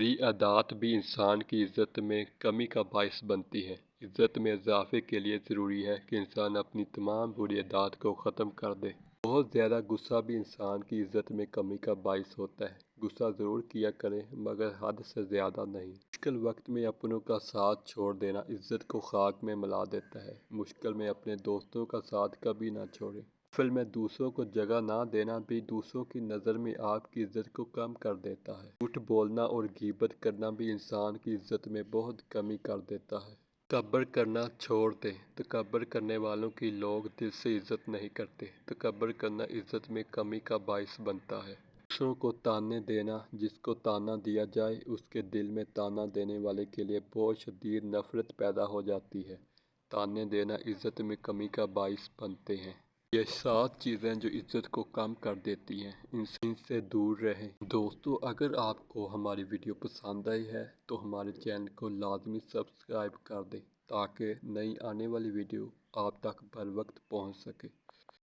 बुरी आदत भी इंसान की इज़्ज़त में कमी का बायस बनती है। इज़्ज़त में इजाफे के लिए ज़रूरी है कि इंसान अपनी तमाम बुरी आदत को ख़त्म कर दे। बहुत ज़्यादा गुस्सा भी इंसान की इज़्ज़त में कमी का बायस होता है। गुस्सा ज़रूर किया करें मगर हद से ज़्यादा नहीं। मुश्किल वक्त में अपनों का साथ छोड़ देना इज़्ज़त को खाक में मिला देता है। मुश्किल में अपने दोस्तों का साथ कभी ना छोड़ें। महफिल में दूसरों को जगह ना देना भी दूसरों की नज़र में आपकी इज़्ज़त को कम कर देता है। झूठ बोलना और गीबत करना भी इंसान की इज़्ज़त में बहुत कमी कर देता है। तकब्बुर करना छोड़ दें। तकब्बुर करने वालों की लोग दिल से इज़्ज़त नहीं करते। तकब्बुर करना इज़्ज़त में कमी का बायस बनता है। दूसरों को ताने देना। जिसको ताना दिया जाए उसके दिल में ताना देने वाले के लिए बहुत शदीद नफ़रत पैदा हो जाती है। ताने देना इज़्ज़त में कमी का बायस बनते हैं। ये 7 चीज़ें जो इज़्ज़त को कम कर देती हैं, इनसे दूर रहें। दोस्तों, अगर आपको हमारी वीडियो पसंद आई है तो हमारे चैनल को लाजमी सब्सक्राइब कर दें ताकि नई आने वाली वीडियो आप तक बर वक्त पहुँच सके।